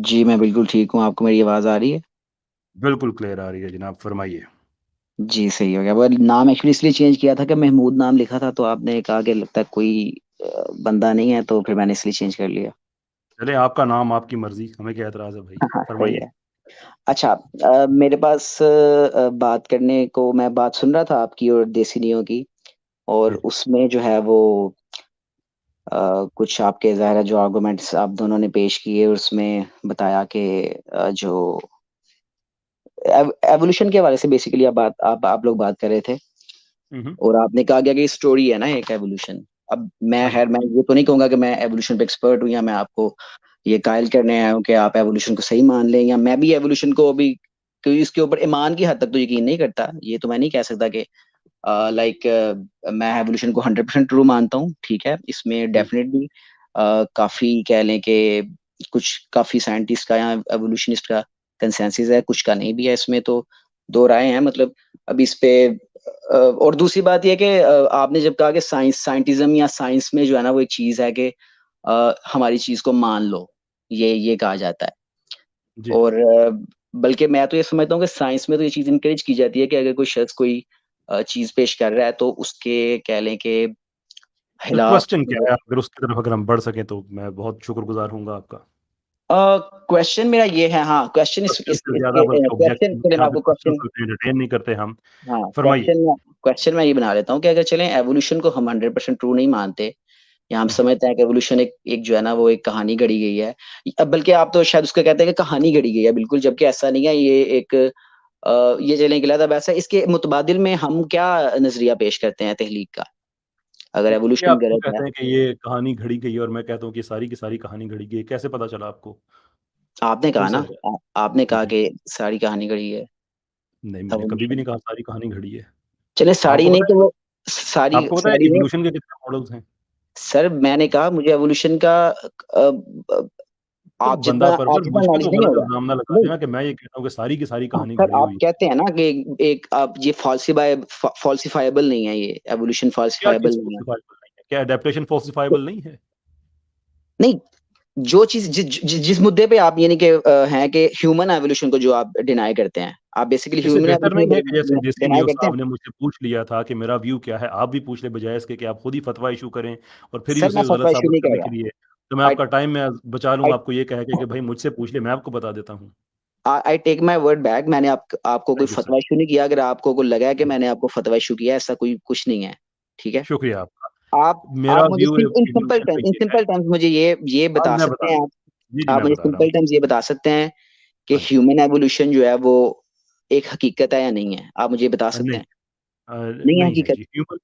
जी, मैं बिल्कुल ठीक हूँ, आपको मेरी आवाज़ आ रही है? बिल्कुल क्लियर आ रही है जनाब, फरमाइए। जी, सही हो गया। वो नाम एक्चुअली इसलिए चेंज किया था कि महमूद नाम लिखा था, तो आपने कहा कि लगता है कोई बंदा नहीं है, तो फिर मैंने इसलिए चेंज कर लिया। चले, आपका नाम आपकी मर्जी, हमें क्या एतराज़ है भाई, हाँ, सही फरमाइए। है। अच्छा, मेरे पास बात करने को मैं बात सुन रहा था आपकी और देसिनियो की, और हम्म, उसमें जो है वो कुछ आपके ज़ाहिर है जो आर्गुमेंट्स आप दोनों ने पेश किए, उसमें बताया कि जो एवोल्यूशन के हवाले से बेसिकली आप लोग बात कर रहे थे। हम्म, और आपने कहा गया कि स्टोरी है ना एक एवोल्यूशन। अब मैं हाँ जी। खैर मैं ये तो नहीं कहूंगा कि मैं एवोल्यूशन पे एक्सपर्ट हूँ, या मैं आपको ये कायल करने आया हूँ कि आप एवोल्यूशन को सही मान लें, या मैं भी एवोल्यूशन को अभी कोई इसके ऊपर ईमान की हद तक तो यकीन नहीं करता। ये तो मैं नहीं कह सकता कि लाइक मैं एवोल्यूशन को 100% ट्रू मानता हूँ। ठीक है, इसमें हम्म, डेफिनेटली काफी कह लें कि कुछ काफी साइंटिस्ट का या एवोल्यूशनिस्ट का कंसेंसस है, कुछ का नहीं भी है। इसमें तो दो राय हैं, मतलब अब इस पे और दूसरी बात यह है कि आपने जब कहा कि साइंटिज्म या साइंस में जो है ना वो एक चीज है कि हमारी चीज को मान लो, ये कहा जाता है। जी। और बल्कि मैं तो ये समझता हूँ कि साइंस में तो ये चीज इंकरेज की जाती है कि अगर कोई शख्स कोई चीज पेश कर रहा है तो उसके कह लें कि तो खिलाफ। क्वेश्चन क्या है, अगर उसकी तरफ अगर हम बढ़ सकें तो मैं बहुत शुक्रगुजार हूँगा आपका। क्वेश्चन मेरा ये है, हाँ क्वेश्चन क्वेश्चन से ज़्यादा इसके बल्कि क्वेश्चन ऑब्जेक्शन, चले मैं यहाँ पे आपको क्वेश्चन क्वेश्चन, होते हैं, एंटरटेन नहीं करते हम। हाँ फरमाइए। क्वेश्चन मैं ये बना लेता हूँ कि अगर चलें एवोल्यूशन को हम 100% ट्रू नहीं मानते, या हम हम्म, समझते हैं कि एवोल्यूशन एक जो है ना वो एक कहानी गढ़ी गई है। अब बल्कि आप तो शायद उसका कहते हैं कि कहानी गढ़ी गई है, बिल्कुल, जबकि ऐसा नहीं है। ये एक ये चलें गिला था वैसा, इसके मुतबादिल में हम क्या नजरिया पेश करते हैं तहलीक का, अगर ये एवोल्यूशन आप क्यों गलत है। कहते हैं कि ये कहानी घड़ी गई है और मैं कहता हूँ कि सारी की सारी कहानी घड़ी गई है? कैसे पता चला आपको? आपने कौन कहा सा ना, है? आपने कहा जी। कि सारी कहानी गढ़ी है नहीं, मैंने कभी भी एवोल्यूशन। नहीं कहा सारी कहानी घड़ी है। चले साड़ी आपको नहीं पता तो है, वो सारी आपको पता है साड़ी नहीं। इवोल्यूशन के कितने मॉडल्स हैं? सर मैंने कहा मुझे एवोल्यूशन का तो आप बंदा जितना परवर मुझ पे तो नॉलेज नहीं गलत होगा। इल्ज़ाम ना लगा नहीं, देना कि मैं ये कहता हूँ कि सारी की सारी हाँ, कहानी सर घड़ी आप हुई है। कहते हैं ना कि एक आप ये फॉल्सिफाइबल नहीं है, ये एवोल्यूशन क्या फॉल्सिफाइबल चीज़ नहीं है। फ़ॉल्सिफ़ाइबल नहीं है? क्या एडेप्टेशन फ़ॉल्सिफ़ाइबल नहीं है? नहीं, जो चीज जिस मुद्दे पे आप यानी कि हैं कि ह्यूमन एवोल्यूशन को जो आप डिनाई करते हैं, आप बेसिकली इससे ह्यूमन बेहतर नहीं है कि जैसे एवोल्यूशन डिनाई डेसिनियो करते हैं। साहब ने मुझसे पूछ लिया था कि मेरा व्यू क्या है, आप भी पूछ लें बजाय इसके कि आप खुद ही फतवा इश्यू करें और फिर ही सर मैं उसे गलत फतवा इशू साबित नहीं कर करने के रहा। लिए। तो मैं आई आपका टाइम मैं बचा आई लूँगा आपको ये कह के कि भाई मुझसे पूछ ले, मैं आपको बता देता हूँ। I take my word back. मैंने आपको कोई थैंक यू सर। फतवा इशू नहीं किया। अगर आपको कोई लगा है कि मैंने आपको फतवा इशू किया, ऐसा कोई कुछ नहीं है। ठीक है, शुक्रिया आपका। आप मेरा मुझे व्यू इवोल्यूशन पे इन ये है। सिंपल टर्म्स मुझे ये आज बता मैं सकते बता हैं रहा हूँ। आप। जी, जी, आप मैं मुझे बता रहा सिंपल हूँ। टर्म्स ये बता सकते हैं कि हाँ जी। ह्यूमन एवोल्यूशन जो है वो एक हकीकत है या नहीं है? आप मुझे बता सकते नहीं, हैं। नहीं है नहीं है हकीकत। जी। ह्यूमन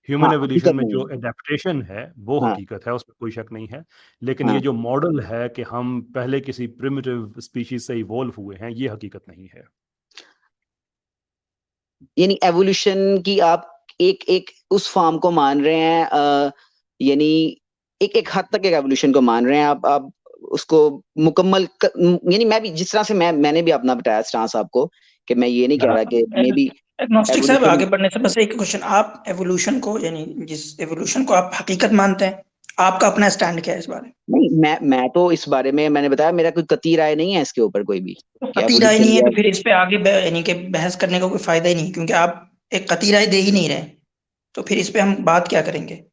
ह्यूमन हाँ, एवोल्यूशन हकीकत में नहीं जो है। एडेप्टेशन है वो हाँ, हकीकत है, उसमें कोई शक नहीं है। लेकिन ये हाँ, जो मॉडल है कि हम पहले किसी प्रिमिटिव स्पीशीज से इवॉल्व हुए हैं, ये हकीकत नहीं है। यानी एवोल्यूशन की आप एक एक उस फॉर्म को मान रहे हैं, यानी एक एक हद तक एक एवोल्यूशन को मान रहे हैं आप उसको मुकम्मल यानी मैं भी जिस तरह से मैंने भी अपना बताया स्टांस आपको, कि मैं ये नहीं कह रहा कि मे बी एग्नोस्टिक साहब, एवोल्यूशन। आगे बढ़ने से बस एक क्वेश्चन, आप एवोल्यूशन को यानी जिस एवोल्यूशन को आप हकीकत मानते हैं, आपका अपना स्टैंड क्या है इस बारे में? नहीं, मैं तो इस बारे में मैंने बताया मेरा कोई कतई राय नहीं है इसके ऊपर कोई भी, तो कि कतई राय नहीं एवोल्यूशन है जो तो है। फिर इस पे आगे यानी कि बहस करने का कोई फायदा ही नहीं, क्योंकि आप एक कतई राय दे ही नहीं रहे। तो फिर इस पे हम बात क्या करेंगे?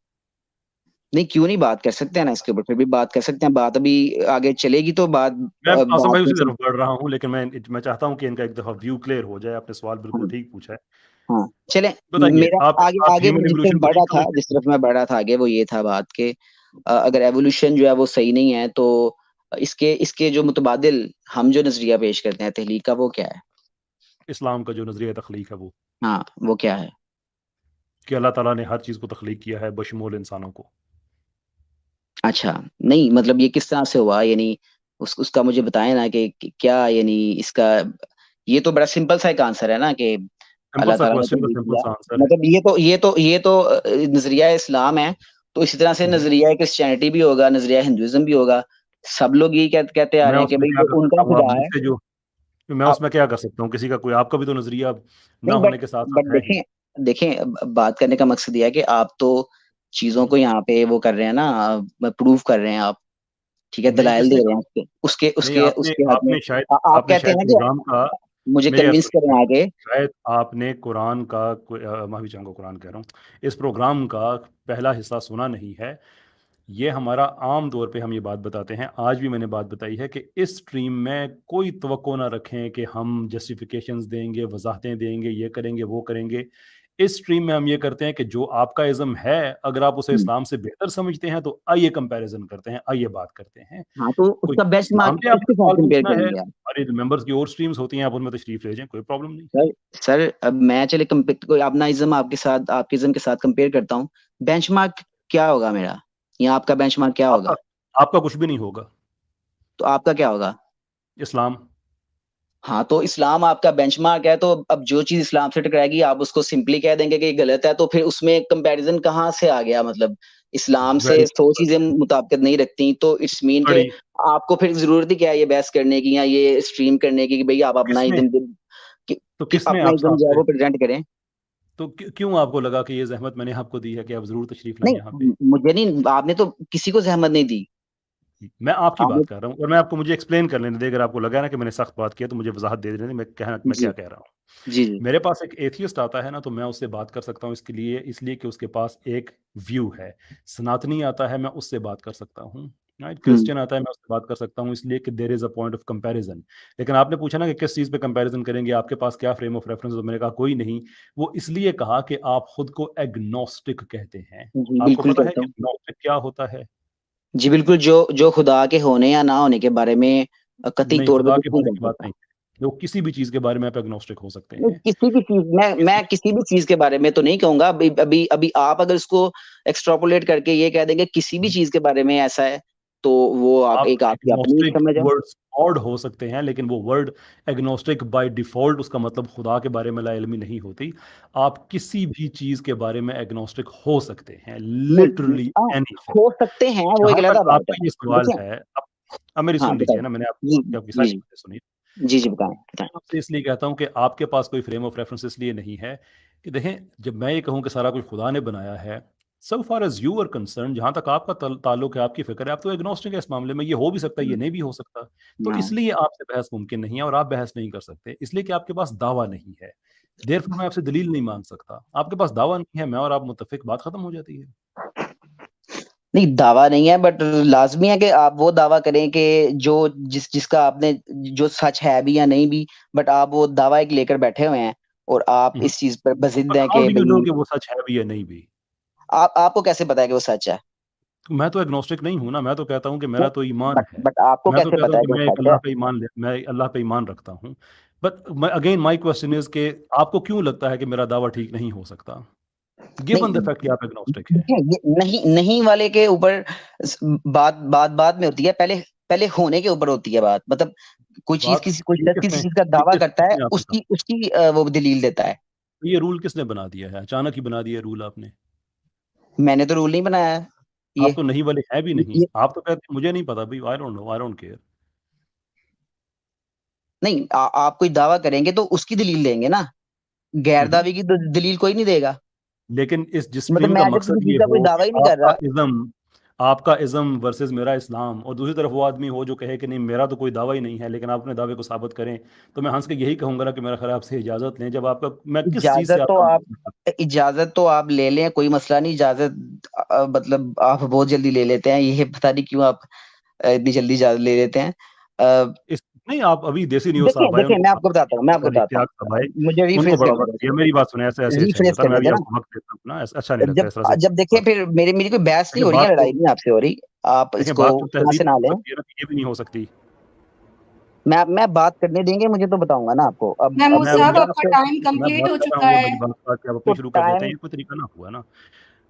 नहीं, क्यों नहीं बात कर सकते हैं ना, इसके ऊपर फिर भी बात कर सकते हैं। बात अभी आगे चलेगी तो मैं आसिम भाई बात उसी में तरफ बढ़ रहा हूँ, लेकिन मैं चाहता हूँ कि इनका एक दफा व्यू क्लियर हो जाए। आपने सवाल बिल्कुल हाँ, ठीक पूछा है। हाँ, चले। बताइए, मेरा आप आगे आप आगे ह्यूमन जिस तरफ एवोल्यूशन को बढ़ा ठीक था, समझते जिस हैं? तरफ मैं बढ़ा था आगे, वो ये था बात के अगर एवोल्यूशन जो है वो सही नहीं है तो इसके इसके जो मुतबादिल हम जो नजरिया पेश करते हैं तहलीक का, वो क्या है? इस्लाम का जो नजरिया तख्लीक है वो, हाँ, वो क्या है? कि अल्लाह ताला ने हर चीज़ को तख्लीक किया है बशमूल इंसानों को। अच्छा, नहीं मतलब ये किस तरह से हुआ, यानी उसका मुझे बताएं ना कि क्या यानी इसका। ये तो बड़ा सिंपल सा एक आंसर है ना कि सिंपल अल्लाह सा ताला ने क्वेश्चन का तहलीक सिंपल किया। सा आंसर है। मतलब ये तो नजरिया इस्लाम है, तो इसी तरह से हम्म। नजरिया क्रिश्चियनिटी भी होगा, नजरिया हिंदुइज्म भी होगा। सब लोग यही कहते आ मैं रहे हैं कि उसमें भाई क्या जो कर उनका सकता हूँ? आप खुदा है। मुझसे जो मैं आप उसमें क्या कर सकता हूँ? किसी का कोई आपका भी तो नजरिया ना नहीं, होने के साथ बट साथ है ही। देखें, बात करने का मकसद यह है कि आप तो चीजों हम्म। को यहाँ पे वो कर रहे हैं ना, प्रूव कर रहे हैं आप। ठीक है, नहीं, दलाइल किसने दे रहे कहा? हैं उसके उसके नहीं, उसके आपने उसके हक में। आपने शायद आप आपने कहते शायद हैं कि कुरान का, मुझे मेरी बात कन्विंस करें सुनिए, आगे। शायद आपने कुरान का माफी चाहूंगा, कुरान कह रहा हूँ, इस प्रोग्राम का पहला हिस्सा सुना नहीं है। ये हमारा आम तौर पे हम ये बात बताते हैं, आज भी मैंने बात बताई है कि इस स्ट्रीम में कोई तवक्को ना रखें कि हम जस्टिफिकेशंस देंगे, वजाहतें देंगे, ये करेंगे, वो करेंगे। इस स्ट्रीम में हम ये करते हैं कि जो आपका इज़्म है, अगर आप उसे इस्लाम से बेहतर समझते हैं तो आइए कंपैरिजन करते हैं, आइए बात करते हैं। हाँ, तो कोई उसका इस्लाम बेंचमार्क पे आपने किसके साथ सवाल कंपेयर पूछना है, करेंगे आप? हमारे मेंबर्स की और स्ट्रीम्स होती हैं, आप उनमें तशरीफ ले जाएं, कोई प्रॉब्लम नहीं। सर सर अब मैं चले कोई अपना इज्म आपके साथ, आपके इज्म के साथ कंपेयर करता हूँ, बेंचमार्क क्या होगा मेरा, या आपका बेंचमार्क क्या आपका होगा? आपका कुछ भी नहीं होगा। तो आपका क्या होगा? इस्लाम। हाँ, तो इस्लाम आपका बेंचमार्क है, तो अब जो चीज इस्लाम से टकराएगी आप उसको सिंपली कह देंगे कि ये गलत है, तो फिर उसमें कंपैरिजन कहाँ से आ गया? मतलब इस्लाम वेरी से 100 चीजें मुताबिकत नहीं रखती, तो इट्स मीन के बड़ी आपको फिर जरूरत ही क्या है ये बहस करने की या ये स्ट्रीम करने की कि भाई आप अपना किसने इज्म तो कि किसने अपना आप इज्म जो है आपसे वो प्रेजेंट करें। तो क्यों आपको लगा कि ये जहमत मैंने आपको दी है कि आप जरूर तशरीफ लाएं यहाँ पे? नहीं, मुझे नहीं, आपने तो किसी को जहमत नहीं दी। मैं आपकी आपने बात कर रहा हूँ, और मैं आपको, मुझे एक्सप्लेन कर लेने दे, अगर आपको लगा ना कि मैंने सख्त बात की है तो मुझे वजाहत दे देने दे, मैं जी क्या कह रहा हूँ। जी जी। मेरे पास एक एथियस्ट आता है ना, तो मैं उससे बात कर सकता हूँ, इसके लिए, इसलिए कि उसके पास एक व्यू है। सनातनी आता है, मैं उससे बात कर सकता हूँ। राइट, हम्म। क्रिश्चियन आता है, मैं उससे बात कर सकता हूँ, इसलिए कि there is a point of comparison. लेकिन आपने पूछा ना कि किस चीज़ पे कंपैरिजन करेंगे, आपके पास क्या फ्रेम ऑफ रेफरेंस, तो मैंने कहा कोई नहीं। वो इसलिए कहा कि आप खुद को एग्नोस्टिक कहते हैं। जी आपको बिल्कुल पता है कहता हूँ। एग्नोस्टिक क्या होता है? जी बिल्कुल, जो जो खुदा के होने या ना होने के बारे में कतई नहीं, तौर पे खुदा कुछ के नहीं होने कर की बात सकता। नहीं है। लोग किसी भी चीज़ के बारे में आप एग्नोस्टिक हो सकते नहीं, हैं। किसी भी चीज मैं किसी किसी भी चीज के बारे में तो नहीं कहूंगा। अभी अभी अभी आप अगर इसको एक्सट्रापोलेट करके ये कह देंगे किसी भी चीज के बारे में ऐसा है, तो वो आप आप एक आपकी अपनी एग्नोस्टिक समझ है। वर्ड्स ऑड हो सकते हैं, लेकिन वो वर्ड एग्नोस्टिक बाय डिफ़ॉल्ट उसका मतलब खुदा के बारे में लाइल्मी नहीं होती। आप किसी भी चीज़ के बारे में एग्नोस्टिक हो सकते हैं, नहीं, लिटरली एनीथिंग। हो सकते हैं, वो एक जहाँ अलग तक बात है। आपका ये सवाल देखिए, है, अब मेरी हाँ सुन लीजिए बताइए। ना, मैंने जी आपकी जी सारी जी बातें सुनी। जी जी, बताएं बताएं। मैं आपसे इसलिए कहता हूँ कि आपके पास कोई फ्रेम ऑफ रेफरेंस इसलिए नहीं है कि देखें, जब मैं ये कहूँ कि सारा कुछ खुदा ने बनाया है, so far as you are concern, जहाँ तक आपका ताल्लुक है, आपकी फिक्र है, आप तो एग्नोस्टिक है इस मामले में। ये हो भी सकता है, ये नहीं भी हो सकता। तो हाँ, इसलिए आपसे बहस मुमकिन नहीं है, और आप बहस नहीं कर सकते इसलिए कि आपके पास दावा नहीं है। देयरफॉर मैं आपसे दलील नहीं मांग सकता। आपके पास दावा नहीं है, मैं और आप मुत्तफिक, बात खत्म हो जाती है। नहीं दावा नहीं है, बट लाजमी है कि आप वो दावा करें कि जो जिसका आपने जो सच है भी या नहीं भी, बट आप वो दावा एक लेकर बैठे हुए हैं और आप इस चीज पर बजिद हैं हाउ कि डू यू नो भाई कि वो सच है भी या नहीं भी? आप आपको कैसे पता है कि वो सच है? मैं तो एग्नोस्टिक नहीं हूँ ना, मैं तो कहता हूँ कि नहीं, मेरा तो ईमान है। बट आपको मैं तो कैसे कहता पता हूँ है कि कि वो मैं एक सच है? मैं अल्लाह पे ईमान रखता हूँ। But again my question is कि आपको क्यों लगता है कि मेरा दावा ठीक नहीं हो सकता? गिवन द नहीं, फैक्ट कि आप एग्नोस्टिक हैं। देखिए ये नहीं नहीं वाले के ऊपर बात बात बाद में होती है, पहले पहले होने के ऊपर होती है बात। मतलब कोई चीज बात किसी कोई ये शख्स किसी किसने चीज का दावा करता है, किसने आपसे कहा? उसकी उसकी वो दलील देता है। ये रूल किसने बना दिया है? अचानक ही बना दिया रूल आपने। मैंने तो रूल नहीं बनाया है आप तो नहीं वाले हैं भी नहीं। ये आप तो कहते हैं मुझे नहीं पता भई, I don't know, I don't care. नहीं, आप कोई दावा करेंगे तो उसकी दलील देंगे ना, गैर हुँ, हुँ। दावे की तो दलील कोई नहीं देगा। लेकिन जिस मतलब स्ट्रीम का मैं जब मकसद किसी चीज ये का कोई हो कि दावा ही नहीं कर रहा। आपका इज़्म वर्सेस मेरा इस्लाम, और दूसरी तरफ वो आदमी हो जो कहे कि नहीं मेरा तो कोई दावा ही नहीं है, लेकिन आप अपने दावे को साबित करें, तो मैं हँस के यही कहूँगा ना कि मेरा ख़ैर आपसे इजाज़त लें। जब आपका, मैं किस चीज़ से आपका इजाजत तो आप ले लें, कोई मसला नहीं। इजाजत मतलब आप बहुत जल्दी ले लेते हैं, ये पता नहीं क्यों आप इतनी जल्दी इजाजत ले लेते हैं। अ, इस नहीं, आप अभी देसी न्यूज़ देखिए साहब आए, देखिए उनको मैं बड़ा आपको वक़्त बताता नहीं हूँ, मैं होता, आपको बताता हूँ। इश्तियाक साहब आए, मुझे उनको रिफ्रेश बड़ा करने वक़्त दो, चाहिए। मेरी बात सुनें, ऐसे ऐसे नहीं रिफ्रेश होता। मैं करने अभी देना। आपको वक़्त देता हूँ ना, अच्छा नहीं लगता जब इस तरह से जब देखिए बात फिर मेरी मेरी कोई बहस नहीं देखिए, हो रही है, बात तो लड़ाई नहीं आपसे हो रही। आप देखिए, इसको बात तो इस तरह तहज़ीब से से ना हो लें। सकती है ना, ये भी नहीं हो सकती। मैं बात करने देंगे मुझे तो बताऊंगा ना आपको। अब अब महमूद मैं साहब मुझे आपका आपसे टाइम मैं कंप्लीट बात हो कर रहा चुका हूँ, वो है। मेरी बात काट के आप तो अपनी शुरू कर देते हैं, टाइम ये कोई तरीका ना हुआ ना।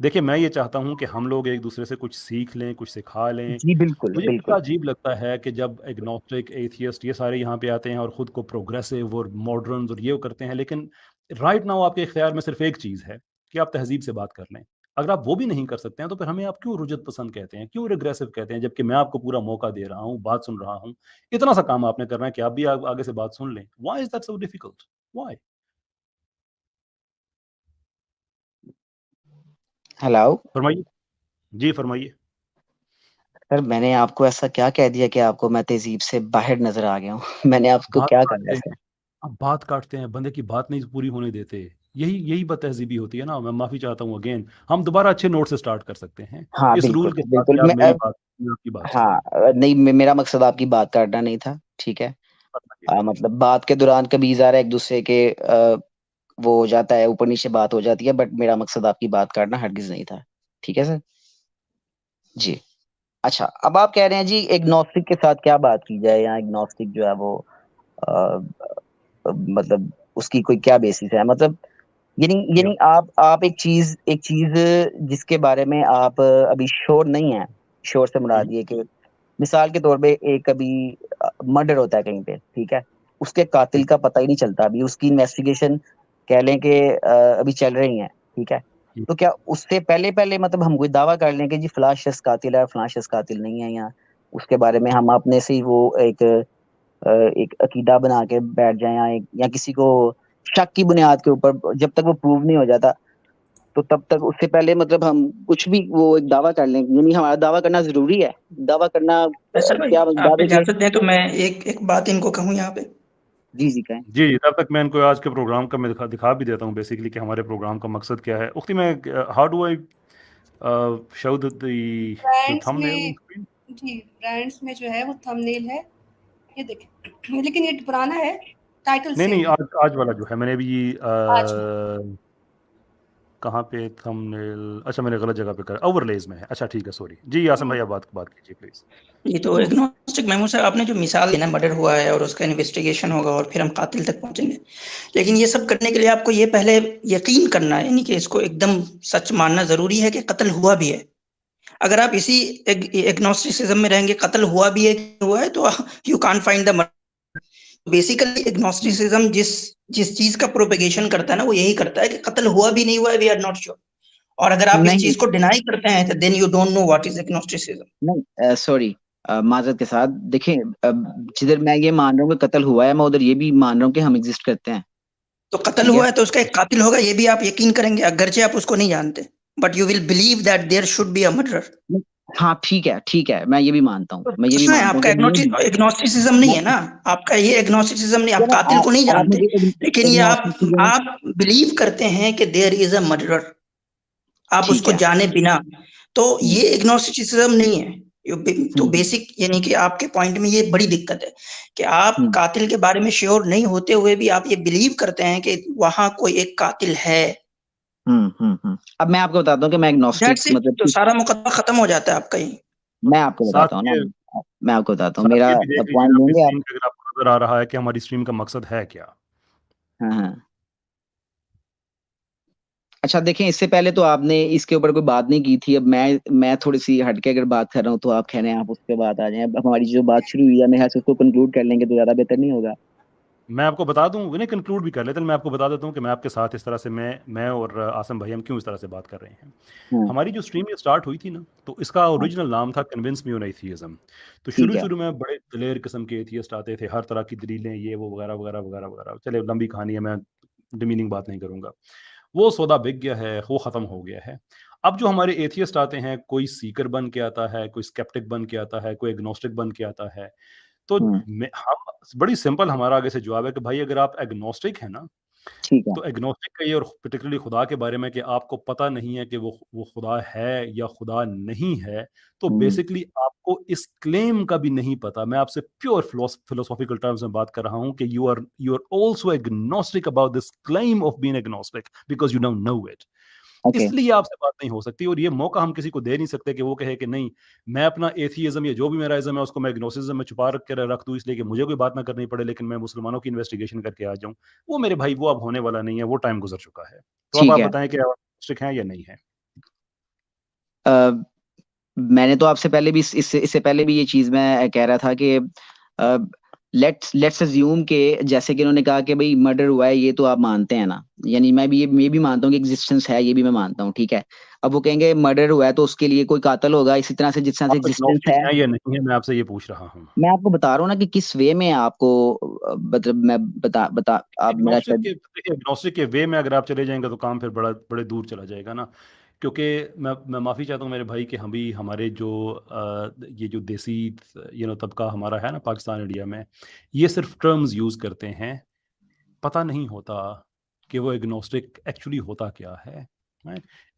देखिए, मैं ये चाहता हूँ कि हम लोग एक दूसरे से कुछ सीख लें, कुछ सिखा लें। जी बिल्कुल मुझे बड़ा बिल्कुल। अजीब लगता है कि जब एग्नोस्टिक, एथियस्ट ये सारे यहाँ पे आते हैं और ख़ुद को प्रोग्रेसिव और मॉडर्न और ये वो करते हैं, लेकिन राइट नाउ आपके इख्तियार में सिर्फ एक चीज़ है कि आप तहज़ीब से बात कर लें। अगर आप वो भी नहीं कर सकते हैं, तो फिर हमें आप क्यों रुजत पसंद कहते हैं, क्यों रिग्रेसिव कहते हैं, जबकि मैं आपको पूरा मौका दे रहा हूँ, बात सुन रहा हूँ। इतना सा काम आपने करना है कि आप भी आगे से बात सुन लें। Why is that so difficult? Why? Hello. फरमाइए। जी, फरमाइए। सर मैंने आपको ऐसा क्या कह दिया कि आपको मैं तहजीब से बाहर नजर आ गया हूँ? मैंने आपको बात क्या कहा काटते ऐसा? हैं, अब बात काटते हैं, बंदे की बात नहीं पूरी होने देते। यही यही बदतहजीबी होती है ना। मैं माफी चाहता हूँ अगेन। हम दोबारा अच्छे नोट से स्टार्ट कर सकते हैं हाँ इस बिल्कुल रूल के साथ बिल्कुल। कि आप मेरी बात, मैं आपकी बात हाँ सुनूं। नहीं, मेरा मकसद आपकी बात काटना नहीं था, ठीक है। बताइए। मतलब बात के दौरान कभी ज़रा एक दूसरे के वो हो जाता है, ऊपर नीचे बात हो जाती है, बट मेरा मकसद आपकी बात काटना हरगिज नहीं था, ठीक है सर जी। अच्छा, अब आप कह रहे हैं जी एग्नोस्टिक के साथ क्या बात की जाए, या एग्नोस्टिक जो है वो अ, मतलब उसकी कोई क्या बेसिस है, मतलब यानी या यानी आप एक चीज जिसके बारे में आप अभी श्योर नहीं है, श्योर से मुराद ये कि मिसाल के तौर पे एक अभी मर्डर होता है कहीं पे, ठीक है, उसके कातिल का पता ही नहीं चलता, अभी उसकी इन्वेस्टिगेशन कह लें कि अभी चल रही है, ठीक है। तो क्या उससे पहले पहले मतलब हम कोई दावा कर लें कि जी फलां शख्स कातिल है, फलां शख्स कातिल नहीं है, या उसके बारे में हम अपने से ही वो एक अकीदा बना के बैठ जाए, या किसी को शक की बुनियाद के ऊपर जब तक वो प्रूव नहीं हो जाता, तो तब तक उससे पहले मतलब हम कुछ भी वो एक दावा कर लें, यानी हमारा दावा करना जरूरी है, दावा करना फैसल भाई, क्या आप दावे के। इजाजत दें तो मैं एक एक बात इनको कहूँ यहाँ पे। जी जी कहें। जी, तब तक मैं इनको आज के प्रोग्राम का मैं दिखा भी देता हूँ बेसिकली कि हमारे प्रोग्राम का मकसद क्या है। उख्ती, मैं how do I show the brands thumbnail on में, स्क्रीन? जी ब्रांड्स में जो है वो थंबनेल है, ये देखें। लेकिन ये पुराना है, टाइटल नहीं सेम नहीं, है। आज आज वाला जो है मैंने अभी आज कहाँ पे थंबनेल, अच्छा मैंने गलत जगह पे कर, ओवरलेज में है। अच्छा ठीक है, सॉरी जी। आसम भाई आप बात कीजिए प्लीज। ये तो एग्नोस्टिक महमूद साहब, आपने जो मिसाल दी ना, मर्डर हुआ है और उसका इन्वेस्टिगेशन होगा और फिर हम कातिल तक पहुंचेंगे, लेकिन ये सब करने के लिए आपको ये पहले यकीन करना है, यानी कि इसको एकदम सच मानना जरूरी है कि कत्ल हुआ भी है। अगर आप इसी एग्नोस्टिसिज्म में रहेंगे, कत्ल हुआ भी है हुआ है, तो you can't find the murder. Basically agnosticism जिस जिस चीज का प्रोपेगेशन करता है ना, वो यही करता है कि कत्ल हुआ भी नहीं हुआ है, वी आर नॉट श्योर। और अगर आप इस नहीं चीज को डिनाई करते हैं, तो then you don't know what is agnosticism. नहीं सॉरी, माजरत के साथ देखें, जिधर मैं ये मान रहा हूँ कि कत्ल हुआ है, मैं उधर ये भी मान रहा हूँ कि हम एग्जिस्ट करते हैं, तो कत्ल ठीक है। हुआ है तो उसका एक कातिल होगा, ये भी आप यकीन करेंगे, अगरचे आप उसको नहीं जानते, but you will believe that there should be a murderer. हाँ ठीक है, मैं ये भी मानता हूँ, तो मैं ये भी प्रश्न है मानता हूँ आपका, कि मैं एग्नोस्टिसिज्म नहीं है ना, आपका ये एग्नोस्टिसिज्म नहीं, आप चलो, कातिल को नहीं आप जानते, मुझे लेकिन ये एग्नोस्टिसिज्म, आप बिलीव करते हैं कि देयर इज अ मर्डरर, आप ठीक उसको है। जाने बिना। तो हम्म, ये एग्नोस्टिसिज्म नहीं है। तो हम्म, बेसिक यानी कि आपके पॉइंट में ये बड़ी दिक्कत है कि आप हम्म, कातिल के बारे में श्योर नहीं होते हुए भी आप ये बिलीव करते हैं कि वहां कोई एक कातिल है। अब मैं आपको बताता हूँ कि मैं एग्नोस्टिक दैट्स इट, मतलब तो सारा मुकदमा खत्म हो जाता है आपका ही। मैं आपको साथ बताता हूँ ना, ये मैं आपको बताता हूँ, साथ मेरा ये भी देख लीजिएगा पॉइंट अपनी लेंगे आप। स्क्रीन पे, अगर आपको नजर आ रहा है कि हमारी स्ट्रीम का मकसद है क्या। हाँ हाँ। अच्छा देखें, इससे पहले तो आपने इसके ऊपर कोई बात नहीं की थी, अब मैं थोड़ी सी हटके अगर बात कर रहा हूँ तो आप कह रहे हैं आप उस पर बात आ जाएं। अब हमारी जो बात शुरू हुई है, मैं उसको कंक्लूड कर लेंगे तो ज्यादा बेहतर नहीं होगा? मैं आपको बता दूं, नहीं कंक्लूड भी कर लेते हैं, मैं आपको बता देता हूं कि मैं आपके साथ इस तरह से, मैं और आसम भाई हम क्यों इस तरह से बात कर रहे हैं। हाँ हमारी जो स्ट्रीम ये स्टार्ट हुई थी ना, तो इसका हाँ, ओरिजिनल नाम था कन्विंस मी ऑन एथियज्म। तो ठीक शुरू है। शुरू में बड़े दलेर किस्म के एथियस्ट आते थे, हर तरह की दलीलें ये वो वगैरह वगैरह वगैरह वगैरह, चले लंबी कहानी है, मैं डिमीनिंग बात नहीं करूंगा। वो सौदा बिक गया है, वो खत्म हो गया है। अब जो हमारे एथियस्ट आते हैं, कोई सीकर बन के आता है, कोई स्केप्टिक बन के आता है, कोई एग्नोस्टिक बन के आता है। तो हम्म, हम बड़ी सिंपल हमारा आगे से जवाब है कि भाई अगर आप एग्नोस्टिक है ना, ठीक है। तो एग्नोस्टिक का ये, और पर्टिकुलरली खुदा के बारे में कि आपको पता नहीं है कि वो खुदा है या खुदा नहीं है, तो हम्म, बेसिकली आपको इस क्लेम का भी नहीं पता। मैं आपसे प्योर फिलोसॉफिकल टर्म्स में बात कर रहा हूं कि you are also agnostic about this claim of being agnostic because you don't know it. Okay. इसलिए आपसे बात नहीं हो सकती, और ये मौका हम किसी को दे नहीं सकते कि वो कहे कि नहीं, मैं अपना एथीइज्म या जो भी मेरा इज्म है उसको मैं एग्नोसिज्म में छुपा रख दूं इसलिए कि मुझे कोई बात ना करनी पड़े, लेकिन मैं मुसलमानों की इन्वेस्टिगेशन करके आ जाऊं। वो मेरे भाई, वो अब होने वाला नहीं है, वो टाइम गुजर चुका है। तो अब ठीक आप है। बताएं कि आप मुश्रिक हैं या नहीं है। अ, मैंने तो आपसे पहले भी इससे पहले भी ये चीज मैं कह रहा था कि लेट्स अज्यूम के, जैसे कि उन्होंने कहा कि भाई मर्डर हुआ है, ये तो आप मानते हैं ना, यानी मैं भी मानता हूँ कि एग्जिस्टेंस है, ये भी मैं मानता हूँ, ठीक है। अब वो कहेंगे मर्डर हुआ है तो उसके लिए कोई कातल होगा, इसी तरह से जिस तरह से आप एग्जिस्टेंस एग्नोस्टिक है। हैं या नहीं है, मैं आपसे ये पूछ रहा हूँ। मैं आपको बता रहा हूँ ना कि किस वे में आपको मतलब मैं बता बता आप मेरा एग्नोस्टिक शायद। के देखिए, एग्नोस्टिक के वे में अगर आप चले जाएंगे तो काम फिर बड़े दूर चला जाएगा ना। क्योंकि मैं माफ़ी चाहता हूँ मेरे भाई कि हम भी हमारे जो ये जो देसी तबका हमारा है ना पाकिस्तान इंडिया में, ये सिर्फ टर्म्स यूज़ करते हैं, पता नहीं होता कि वो एग्नोस्टिक एक्चुअली होता क्या है।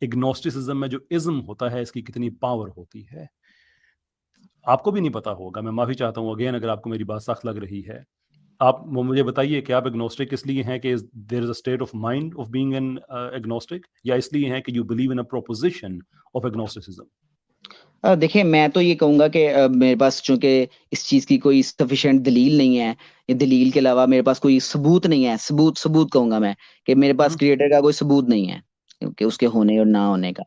एग्नोस्टिसिज्म में जो इज्म होता है इसकी कितनी पावर होती है आपको भी नहीं पता होगा। मैं माफ़ी चाहता हूँ अगेन अगर आपको मेरी बात सख्त लग रही है। आप मुझे बताइए कि आप एग्नोस्टिक इसलिए हैं कि there is a state of mind of being an agnostic, या इसलिए हैं कि you believe in a proposition of agnosticism? देखिए मैं तो ये कहूँगा कि मेरे पास चूँकि इस चीज़ की कोई सफिशिएंट दलील नहीं है, ये दलील के अलावा मेरे पास कोई सबूत नहीं है, सबूत कहूँगा मैं कि मेरे पास क्रिएटर का कोई सबूत नहीं है, कि उसके होने और ना होने का।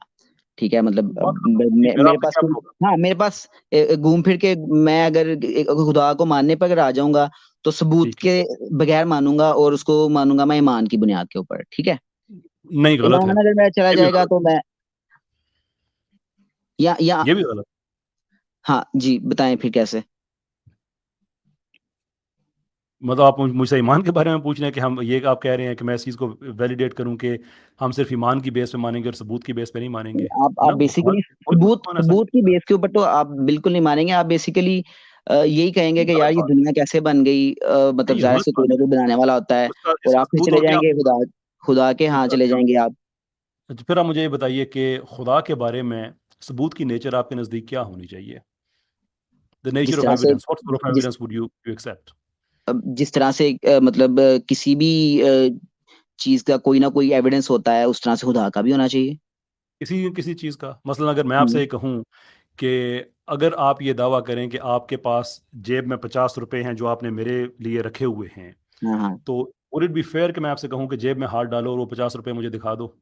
ठीक है, मतलब बात खत्म हो गई, फिर मेरे आपने पास क्या कोई प्रूव? हाँ, मेरे पास घूम फिर के मैं अगर खुदा को मानने पर अगर आ जाऊँगा, तो सबूत ठीक है, के बगैर मानूँगा और उसको मानूँगा मैं ईमान की बुनियाद के ऊपर, ठीक है? नहीं गलत है, ईमान अगर मेरा चला ये भी जाएगा गलत तो मैं या ये भी गलत। हाँ जी, बताएँ फिर कैसे? मतलब आप मुझसे ईमान के बारे में पूछ रहे हैं कि हम ये आप कह रहे हैं कि मैं इस चीज़ को वैलिडेट करूं कि हम सिर्फ ईमान की बेस पे मानेंगे और सबूत की बेस पे नहीं मानेंगे? आप नो, बेसिकली हमारे कोई भी मुसलमान ऐसा सबूत नहीं की करता। बेस के ऊपर तो आप बिल्कुल नहीं मानेंगे। आप बेसिकली यही कहेंगे कि गलत यार ये बात दुनिया कैसे बन गई, मतलब नहीं, ज़ाहिर गलत से कोई बात ना है। कोई बनाने वाला होता है उसका और इसका आप फिर सबूत चले और क्या जाएँगे होगा? खुदा के यहाँ इसका चले क्या जाएँगे आप। अच्छा, फिर आप मुझे ये बताइए कि खुदा के बारे में सबूत की नेचर आपके नज़दीक क्या होनी चाहिए? द नेचर जिस ऑफ तरह से एविडेंस, व्हाट सोर्ट ऑफ जिस एविडेंस वुड यू एक्सेप्ट? जिस तरह से मतलब किसी भी चीज़ का कोई ना कोई एविडेंस होता है, उस तरह से खुदा का भी होना चाहिए। किसी किसी चीज़ का? मसलन अगर मैं हुँ। आपसे ये कहूँ कि अगर आप ये दावा करें कि आपके पास जेब में ₹50 हैं जो आपने मेरे लिए रखे हुए हैं, हाँ, हाँ। तो वुड इट बी फेयर कि मैं आपसे कहूँ कि जेब में हाथ डालो और वो ₹50 मुझे दिखा दो?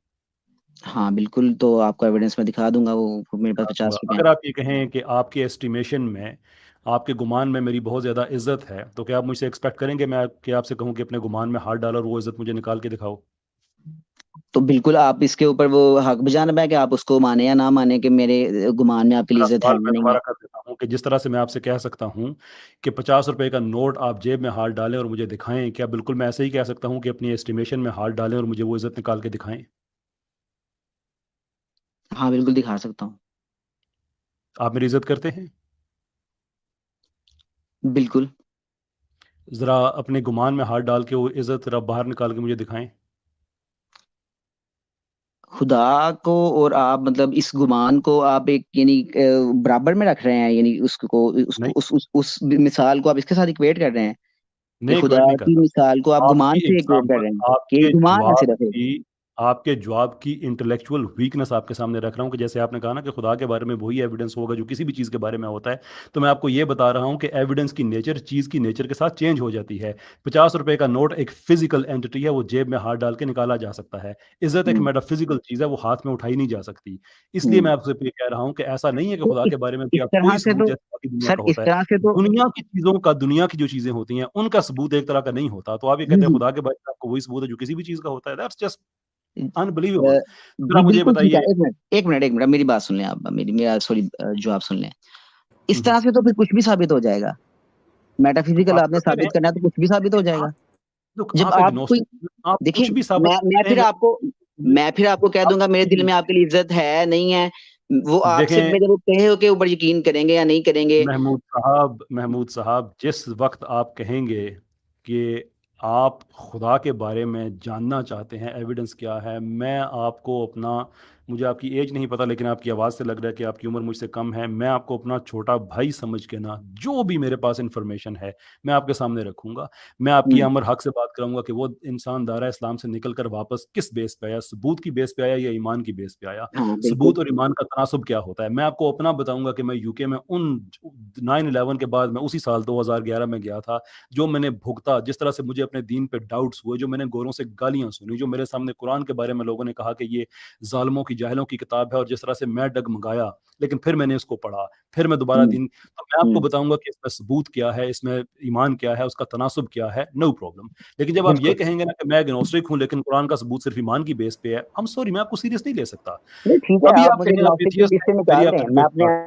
हाँ, बिल्कुल, तो आपको एविडेंस मैं दिखा दूँगा वो मेरे पास दिखा दूँगा। ₹50 हैं। अगर आप ये कहें कि आपके एस्टिमेशन में, आपके गुमान में मेरी बहुत ज़्यादा इज़्ज़त है, तो क्या आप मुझसे एक्सपेक्ट करेंगे मैं कि आपसे कहूँ कि अपने गुमान में हाथ डालो और वो इज़्ज़त मुझे निकाल के दिखाओ? तो बिल्कुल आप इसके ऊपर वो हक बजाना है कि आप उसको माने या ना माने कि मेरे गुमान में आपके लिए मेरा इज़्ज़त है सवाल या मैं नहीं है। दोबारा कर देता हूँ कि जिस तरह से मैं आपसे कह सकता हूँ कि ₹50 का नोट आप जेब में हाथ डालें और मुझे दिखाएँ, क्या बिल्कुल मैं ऐसे ही कह सकता हूँ कि अपनी एस्टिमेशन में हाथ डालें और मुझे वो इज़्ज़त निकाल के दिखाएँ? हाँ, बिल्कुल दिखा सकता हूँ। आप मेरी इज़्ज़त करते हैं? बिल्कुल, ज़रा अपने गुमान में हाथ डाल के वो इज़्ज़त ज़रा बाहर निकाल के मुझे दिखाएँ। खुदा को और आप मतलब इस गुमान को आप एक यानी बराबर में रख रहे हैं, यानी उसको उसको नहीं, उस मिसाल को आप इसके साथ इक्वेट कर रहे हैं कि नहीं इक्वेट खुदा नहीं कर की रहा। मिसाल को आप गुमान आपकी से इक्वेट कर एग्ज़ाम्पल रहे हैं, कि ये आपके गुमान है जवाब सिर्फ़ एक। की आपके जवाब की इंटेलेक्चुअल वीकनेस आपके सामने रख रहा हूँ कि जैसे आपने कहा ना कि खुदा के बारे में वही एविडेंस होगा जो किसी भी चीज़ के बारे में होता है। तो मैं आपको ये बता रहा हूँ कि एविडेंस की नेचर चीज़ की नेचर के साथ चेंज हो जाती है। ₹50 का नोट एक फ़िज़िकल एंटिटी है, वो जेब में हाथ डाल के निकाला जा सकता है। इज़्ज़त एक हुँ, मेटाफ़िज़िकल चीज़ है, वो हाथ में उठाई नहीं जा सकती। इसलिए हुँ। मैं आपसे ये कह रहा हूँ कि ऐसा नहीं है कि तो खुदा के बारे में भी इस आप तरह कोई से सबूत तो जैसे बाकी दुनिया सर का इस होता है। तरह से तो दुनिया की चीज़ों का, दुनिया की जो चीज़ें होती हैं, उनका सबूत एक तरह का नहीं होता। तो आप ये जी, कहते हैं जी। खुदा के बारे में आपको वही सबूत है जो किसी भी चीज़ का होता है। That's just unbelievable. अ, ज़रा जी, मुझे ये बिल्कुल ठीक है। बताइए। 1 मिनट मेरी बात सुन लें आप, मेरा सॉरी जवाब सुन लें। हुँ, इस हुँ। तरह से तो फिर कुछ भी साबित हो जाएगा। मेटाफ़िज़िकल आप आपने करते साबित रहें, करना है तो कुछ भी साबित हो लेकिन आप जाएगा। लुक जब आप आप कोई एग्नोस्टिक, आप देखिए कुछ भी साबित करते रहें, मैं फिर आपको कह आप दूँगा मेरे दिल में आपके लिए इज़्ज़त है, नहीं है। वो आपसे देखें मेरे वो कहे के ऊपर यकीन करेंगे या नहीं करेंगे। महमूद साहब जिस वक़्त आप कहेंगे कि आप खुदा के बारे में जानना चाहते हैं, एविडेंस क्या है, मैं आपको अपना, मुझे आपकी एज नहीं पता लेकिन आपकी आवाज़ से लग रहा है कि आपकी उम्र मुझसे कम है। मैं आपको अपना छोटा भाई समझ के ना, जो भी मेरे पास इन्फॉर्मेशन है, मैं आपके सामने रखूँगा। मैं आपकी हुँ, अमर हक़ से बात कराऊँगा कि वो इंसान दायरा इस्लाम से निकल कर वापस किस बेस पे आया, सबूत की बेस पे आया या ईमान की बेस पे आया? हाँ, बिल्कुल। सबूत और ईमान का तनासुब क्या होता है? मैं आपको अपना बताऊँगा कि मैं यूके में उन 9/11 के बाद मैं उसी साल 2011 में गया था, जो मैंने भुगता, जिस तरह से मुझे अपने दीन पे डाउट्स हुए, जो मैंने गोरों से गालियाँ सुनी, जो मेरे सामने कुरान के बारे में लोगों ने कहा कि ये ज़ालिमों की, जाहिलों की किताब है, और जिस तरह से मैं डगमगाया, लेकिन फिर मैंने इसको पढ़ा, फिर मैं दोबारा हुँ, दीन, तो मैं आपको हुँ, बताऊँगा कि इसमें सबूत क्या है, इसमें ईमान क्या है, उसका तनासुब क्या है, नो प्रॉब्लम। लेकिन जब आप ये बिल्कुल। कहेंगे ना कि मैं एग्नोस्टिक हूँ, लेकिन कुरान का सबूत सिर्फ़ ईमान की बेस पे है, आई एम सॉरी, मैं आपको सीरियस नहीं ले सकता। नहीं ठीक है, अभी आप आप मुझे कहें आप एग्नोस्टिक की एथियस्ट लिस्ट से हैं, मेरी निकाल दें। आपसे मैं डिबेट अपने स्टार्ट,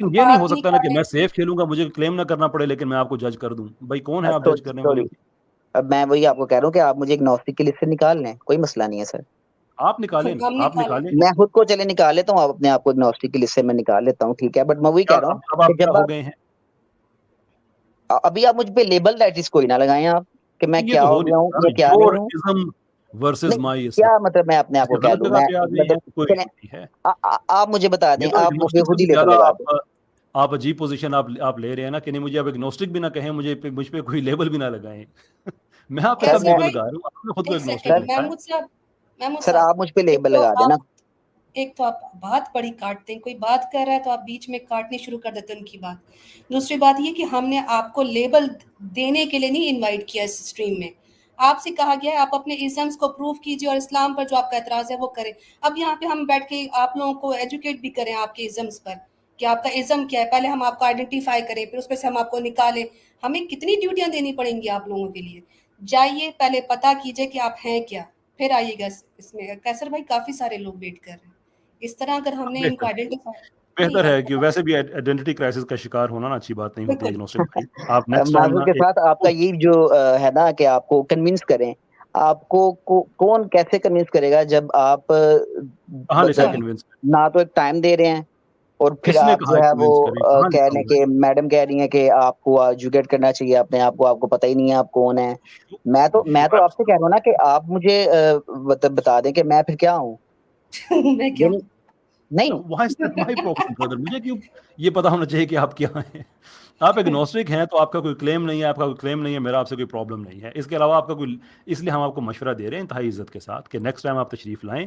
लेकिन ये नहीं आप हो सकता ना कि निकालें। मैं सेफ खेलूँगा, मुझे क्लेम ना करना पड़े, लेकिन मैं आपको जज कर दूँ। भाई कौन है आप तो जज करने वाले? सॉरी, अब मैं वही आपको कह रहा हूँ कि आप मुझे एग्नोस्टिक की लिस्ट से निकाल लें, कोई मसला नहीं है सर। आप निकालें ना, हम आप निकालें। मैं खुद को चले निकाल लेता हूँ, अपने आप को एग्नोस्टिक की लिस्ट से मैं निकाल लेता हूँ, ठीक है, बट मैं वही कह रहा हूँ अब आप कि क्या जब हो आप गए हैं? अभी आप मुझ पे लेबल दैटिस कोई ना लगाएं आप कि मैं ये क्या तो हो हो नहीं गया हूँ सकता। या क्या नहीं योर हूँ। इज़्म वर्सेस नहीं, माय इस्लाम। क्या मतलब मैं अपने आप को कह गलत दूं, जगह मैं पे आ गए हैं, मतलब कोई चलें, नहीं है। आप मुझे बता ये दें, तो आप मुझ पे एग्नोस्टिक से खुद ही भी लेबल ज्यादा लगा दें। आप अजीब पोजीशन आप ले रहे हैं ना कि नहीं, मुझे आप एग्नोस्टिक भी ना कहें, मुझ पे कोई लेबल भी ना लगाएं। मैं आप पे सर कब कैसर मैं लेबल भाई लगा रहा हूँ? आपने खुद को एक एग्नोस्टिक सेकंड, लिखा है। महमूद सर आप साहब, मुझ पे एक लेबल तो लगा देना। आप बात बड़ी काटते हैं, कोई बात कर रहा है तो आप बीच में काटनी शुरू कर देते हैं उनकी बात। दूसरी बात ये कि हमने आपको लेबल देने के लिए नहीं इनवाइट किया इस स्ट्रीम में, आपसे कहा गया है आप अपने इज़म्स को प्रूव कीजिए और इस्लाम पर जो आपका एतराज़ है वो करें। अब यहाँ पे हम बैठ के आप लोगों को एजुकेट भी करें आपके इज़म्स पर कि आपका इज़म क्या है, पहले हम आपको आइडेंटिफाई करें, फिर उसमें से हम आपको निकालें। हमें कितनी ड्यूटियाँ देनी पड़ेंगी आप लोगों के लिए? जाइए पहले पता कीजिए कि आप हैं क्या, फिर आइएगा इसमें। कैसर भाई काफ़ी सारे लोग वेट कर रहे हैं, इस तरह अगर हमने इनको आइडेंटिफाई बेहतर है कि वैसे भी आइडेंटिटी क्राइसिस का शिकार होना ना अच्छी बात नहीं होती है एग्नोस्टिक भाई। आप नेक्स्ट टाइम माजूर ना के साथ आपका ये जो है ना कि आपको कन्विंस करें, आपको कौन कैसे कन्विंस करेगा जब आप कहाँ लिखा है मतलब कन्विंस? ना तो एक टाइम दे रहे हैं और फिर किसने आप कहा जो है है वो कन्विंस करें? कहाँ कह लिखा लें हुआ है? कि मैडम कह रही हैं कि आपको एजुकेट करना चाहिए अपने आप को, आपको पता ही नहीं है आप कौन है। मैं तो आपसे कह रहा हूँ ना कि आप मुझे बता दें कि मैं फिर क्या हूँ। मैं क्या नहीं why is that my problem brother? मुझे क्यों ये पता होना चाहिए कि आप क्या हैं? आप एग्नोस्टिक हैं तो आपका कोई क्लेम नहीं है, आपका कोई क्लेम नहीं है, मेरा आपसे कोई प्रॉब्लम नहीं है। इसके अलावा आपका कोई, इसलिए हम आपको मशवरा दे रहे हैं इंतहाई इज्जत के साथ कि नेक्स्ट टाइम आप तशरीफ लाएं,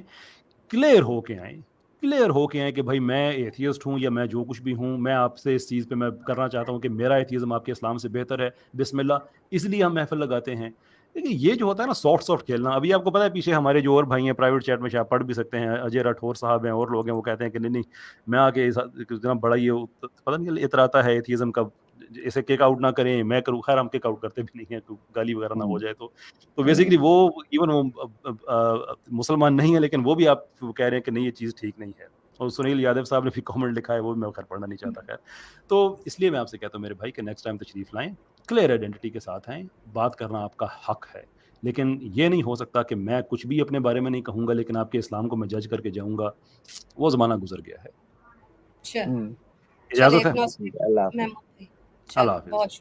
क्लियर होके आएँ, क्लियर होके आएँ कि भाई मैं एथियस्ट हूँ या मैं जो कुछ भी हूँ, मैं आपसे इस चीज़ पे मैं करना चाहता हूँ कि मेरा एथियज़्म आपके इस्लाम से बेहतर है, बिस्मिल्लाह, इसलिए हम महफ़िल लगाते हैं। लेकिन ये जो होता है ना सॉफ्ट खेलना, अभी आपको पता है पीछे हमारे जो और भाई हैं प्राइवेट चैट में शायद पढ़ भी सकते हैं, अजय राठौर साहब हैं और लोग हैं, वो कहते हैं कि नहीं, मैं आके इतना बड़ा ये पता नहीं इतराता है एथियज़्म का, इसे किक आउट ना करें, मैं करूँ, खैर हम किक आउट करते भी नहीं हैं, तो गाली वगैरह ना हो जाए तो बेसिकली वो इवन वो मुसलमान नहीं है, लेकिन वो भी आप कह रहे हैं कि नहीं ये चीज़ ठीक नहीं है। और सुनील यादव साहब ने भी कमेंट लिखा है, वो भी मैं खैर पढ़ना नहीं चाहता खैर। तो इसलिए मैं आपसे कहता हूँ मेरे भाई कि नेक्स्ट टाइम तशरीफ लाएं, क्लियर आइडेंटिटी के साथ आएं, बात करना आपका हक है, लेकिन ये नहीं हो सकता कि मैं कुछ भी अपने बारे में नहीं कहूँगा लेकिन आपके इस्लाम को मैं जज करके जाऊँगा। वो ज़माना गुजर गया है। चल हम्म, इजाज़त है? चलिए अल्लाह हाफिज। अल्लाह चलो हाफ़िज़। बहुत